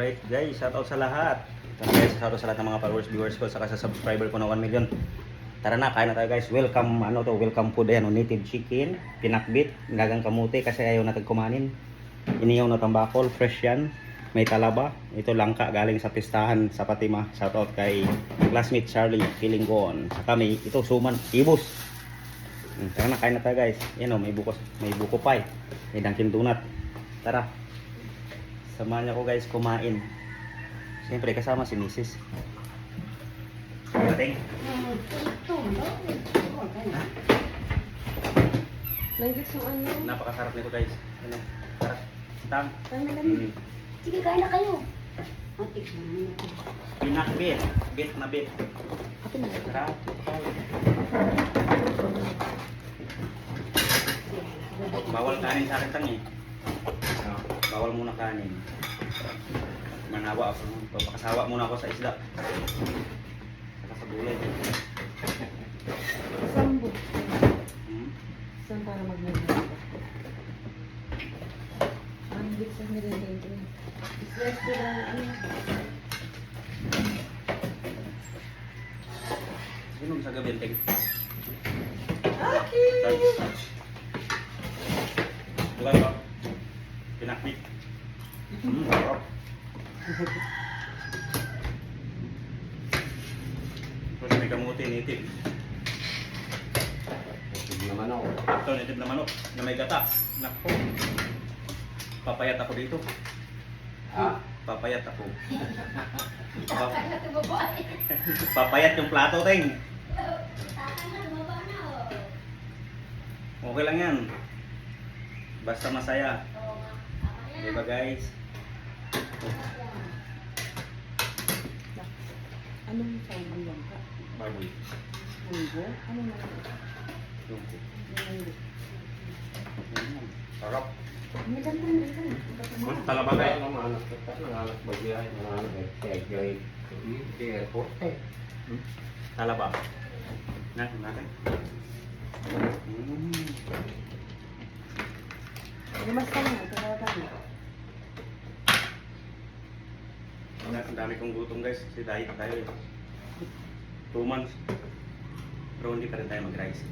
Alright guys, shoutout sa lahat. Guys, shoutout sa lahat ng mga followers, viewers ko, saka sa subscriber ko na 1 million. Tara na, kain na tayo guys. Welcome, welcome food yan, native chicken, pinakbit, gagang kamuti kasi ayaw natin kumanin. Iniyaw na tambakol, fresh yan. May talaba, ito langka galing sa pistahan sa Fatima. Shoutout kay classmate Charlie Kilinggon. Sa kami, ito suman, ibus. Tara na, kain na tayo guys. Yan o, may buko pie, may Dunkin Donut. Tara. Samahan niyo ko guys kumain. Siyempre kasama si Mrs. Dating. Langgit sa ano? Napakasarap nito guys. Ano? Tara. Tang. Sige, kain na kayo. Pinakbit. Bit na bit. Atin na. Tara. Bawal kanin sa akin tang eh. Bawal muna kanin. Manawa ako. Papakasawa muna ako sa isda. Saka sa gulay. Sambo. Hmm? Saan para mag-merienda? Langgit sa merienda ito. Islas ko lang ano. Sino sa gabi ang tig? Aki! Bukan ba? Pinakbit. Sarap. Terus may kamuti, native. Native naman ako. Ito, native na manok na may gata. Nakpo. Papayat ako dito. Ha? Papayat ako. Papayat yung plato, Teng. Okay lang yan. Basta masaya. Diba guys? Anong sabi lang ka? Baboy. Munggo? Ano na? Lungkot. Munggo. Sarap. May ganda na ito. Talaba Kaya kayo. ng anak kita, ng anak bagay, ng anak kay di airport eh. Talaba. Natin natin. Limas ka na. Talaga na. Ang dami kong gutom guys. Kasi diet tayo eh. 2 months. Pero hindi pa rin tayo mag-rice.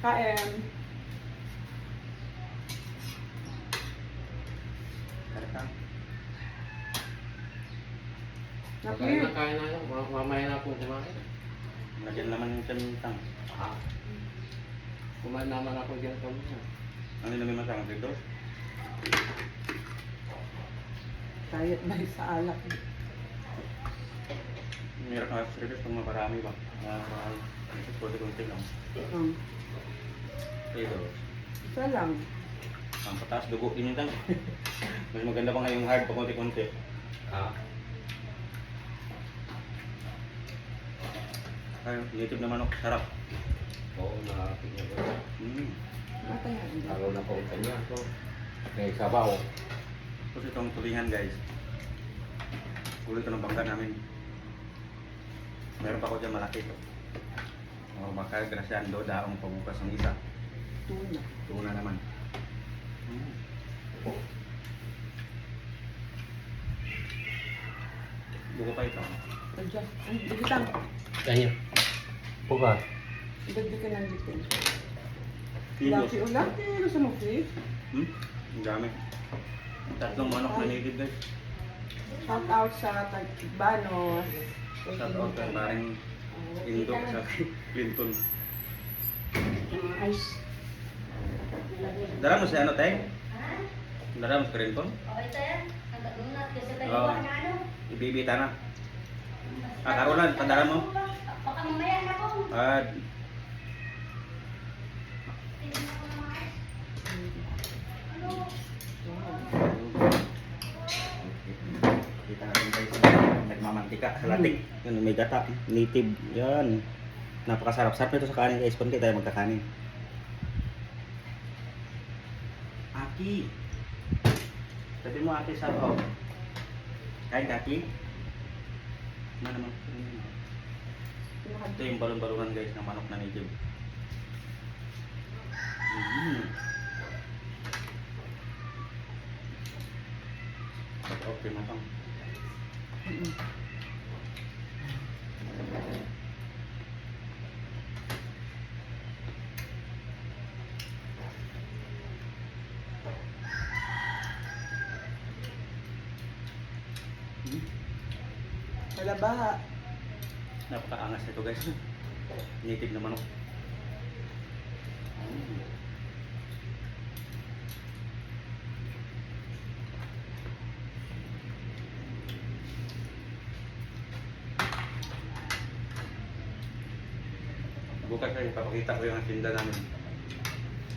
Kain. Kaya na kaya na lang, mamaya na akong kumain. Lagyan naman yung tang. Ha? Kumain naman ako dyan kanina. Ano yung namin masama dito? Diet na sa alak. Meron ka service pag maparami ba? Kunti-kunti lang. Pero, Isa lang. ang pataas, dugo din yung tang. Mas maganda pa nga yung hard pa konti-konti. Ha? Ay, native na manok, sarap. Oo, nakatingin ko. Mataya. Lalo na po kanya. So, may sabaw. Tapos itong tulingan guys. Ulit ito ng bangka namin. Meron pa ako dyan malaki ito. O baka grasyando, daong pabukas ng isa. Tuna. Tuna naman. Buko pa ito. Adjust. Ang bigitang. Kanya. Puga. Ibigay ka ng bitin. Kilos. Laki o laki. Gusto mo fish? Ang dami. Tatlong manok na native guys. Shout out sa Tagbanos. Shout out kay paring Indo sa Clinton. Ice. Dara mo si ano, Teng? Dara mo si Clinton? Oo. Ibibita na. Karoon na, tandara mo. Kita natin guys, nagmamantika sa latik. Yan, may gata, native. Yan. Napakasarap-sarap nito sa kanin guys. Kunti tayo magkakanin. Aki. Sabi mo ate sa Kain kaki. Mana naman. Ito yung balon-balunan guys ng manok na native. Okay matang. Malabaha. Napakaangas nito guys. Native na manok. Bukas ay papakita ko yung tinda namin.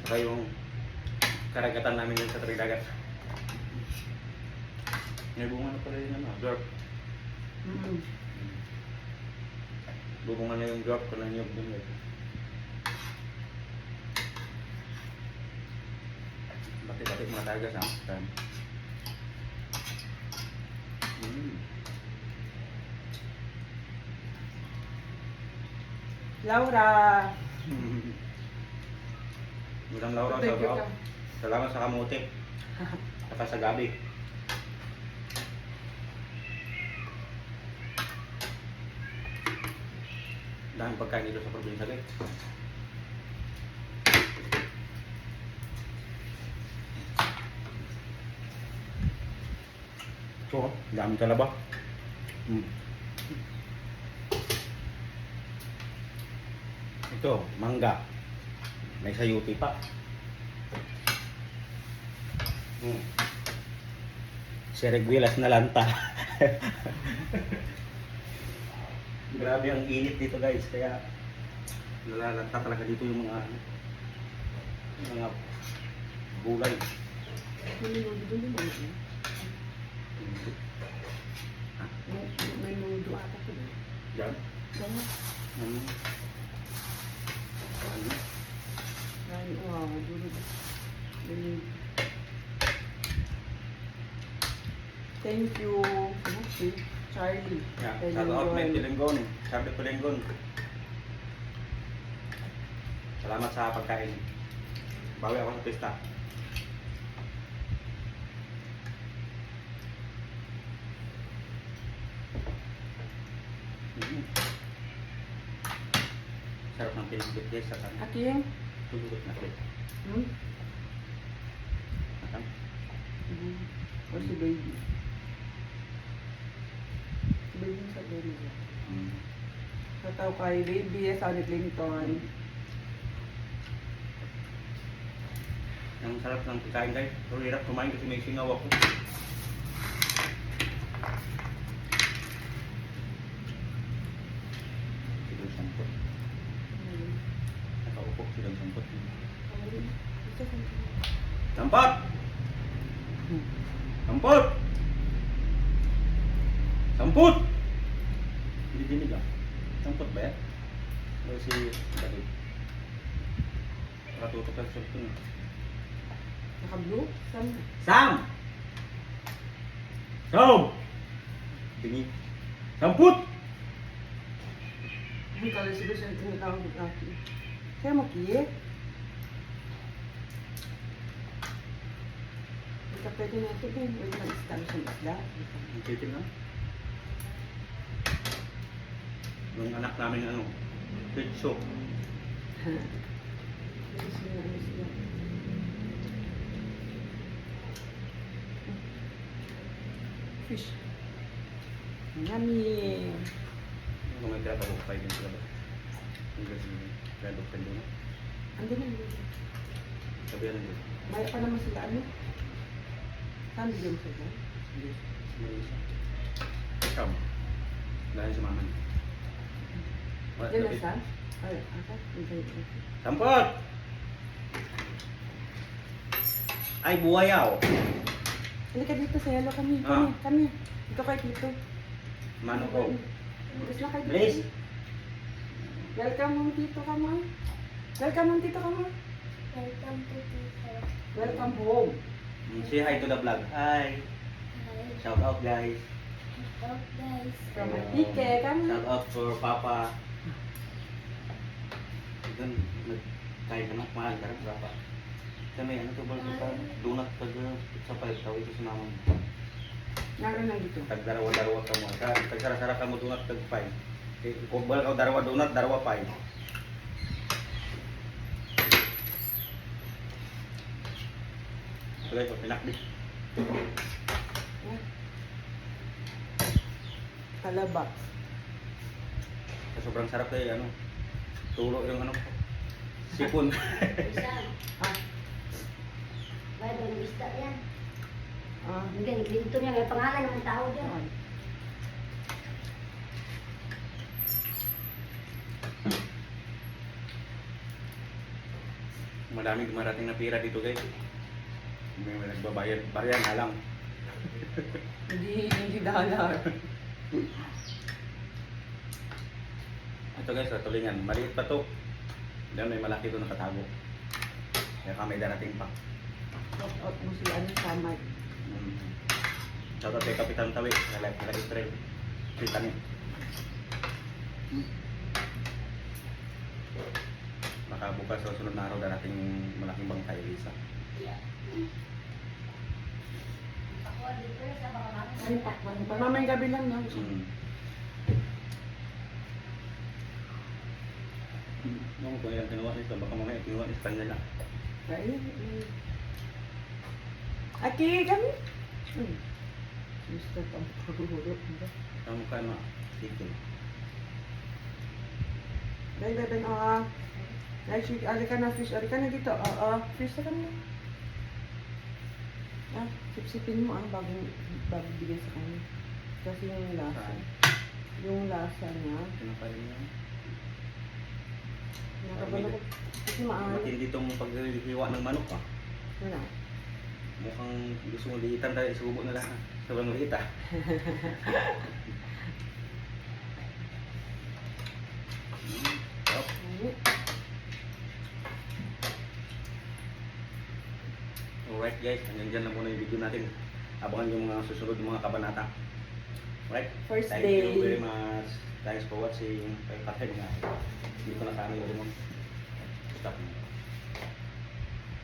Saka yung karagatan namin dun sa tabi dagat. May bunga na pala yun ano, dwarf. Bubunga na yung dwarf ko na yung dun guys. Bati-bati mga tagas ha. Laura. Budang Laura Thank you, sa Kang. salamat sa kamuti. Saka sa gabi. Daming pagkain dito sa probinsya guys. So, daming talaba. Ito, mangga. May sayuti pa. Seriguelas na lanta. Grabe ang init dito guys, kaya nalalanta talaga dito yung mga gulay. May mundo ata ko. Diyan. Wow, dulo. Thank you. Okay. Charlie. Yeah, shout out may Pilenggon. Sabi Pilenggon. Salamat sa pagkain. Bawi ako sa pista. Sarap ng pinagkit guys sa kanan. Aking? Tugot na plate. Matang. O si baby. Si baby sa baby. Nataw kay baby sa Clinton. Ang sarap ng pagkain guys. Pero hirap kumain kasi may singaw ako. Silang sampot. Nakaupo silang sampot. Sampot! Sampot! Sampot! Hindi dinig ah. Sampot ba yan? O si David? Nakatutok ka sa cellphone eh. Naka-blue? Saan? Sam! Sam! Tingin. Samput! Hindi ka lang siguro siya tinatawag ng akin. Kaya mo, Kiye? Hindi ka pwede natin eh. Pwede mag-establish ng isda. Ang chicken na. Yung anak namin ano, fish soup. Pwede sila ano sila. Fish. Yummy. Kung may tira pa ko, kain din sila ba? Yung kasi red of tendo na. Ando na yun. Sabihan ng Diyos. Maya pa naman sila ano. Saan bigyan mo sila? Hindi. May isa. Ikaw. Dahil sa mama niya. Wala, Yan na David. sa? Ay, ata? Sampot! Ay, buhayaw. Halika dito sa yellow kami. Ah. Kami. Dito kay Tito. Mano ko. Gusto na kay Tito. Please. Welcome home Tito ka mo. Welcome home Tito ka mo. Welcome to Tito. Welcome home. Say hi to the vlog. Hi. Hi. Shout out guys. out guys. From Atike, kami. Shout out for Papa. Doon, nagkaya ka ng mahal ka rin, Papa. Kami, ano to, bal ka? Donut pag sa palit tao, ito sa naman. Naroon na dito. Tag-darawa-darawa ka mo. Tag-sara-sara ka mo donut, tag-5. Kung bal ka darawa donut, darawa 5. So guys, pinakbit. Talaba. Sa sobrang sarap kayo, ano, turo yung ano, sipon. Isa. Ah, May doon isda yan. ah. Hindi, dito niya. May pangalan ng tao dyan. Yan. Madaming dumarating na pira dito guys. May nagbabayad, barya nga lang. Hindi dollar. Ito guys, sa tulingan, maliit pa to. Diyan may malaki to nakatago. Kaya may darating pa. Shout out mo si ano Samad. Shout out kay Kapitan Tawi, na live nila Israel. Kita niyo. Baka bukas sa sunod na araw darating malaking bangkay isa. Ako dito sa mga Ay, takpan. Mamayang gabi lang na. Nung kung ilang kinuha nito, baka mamaya kinuha ni Espanya lang. Ay, Aki, kami. Gusto pang pagururot. Kamu ka na, chicken. Dahil, bebe, Ay, ari ka na fish. Ari ka na dito. Fish na kami. Sipsipin mo bago bigay sa kanya. Kasi yung lasa. Yung lasa niya. Kinakain niya. Nakabalo ko. Kasi maaari. Matindi itong paghiwa ng manok ah. Wala. Mukhang gusto mo liitan tayo, subo na lang. Sobrang liit ah. Sarap. Alright guys, hanggang dyan lang muna yung video natin. Abangan yung mga susunod ng mga kabanata. Alright? First Thank day. you very much. Thanks for watching. Kaya patay nga. Dito na kami yung remote. Stop.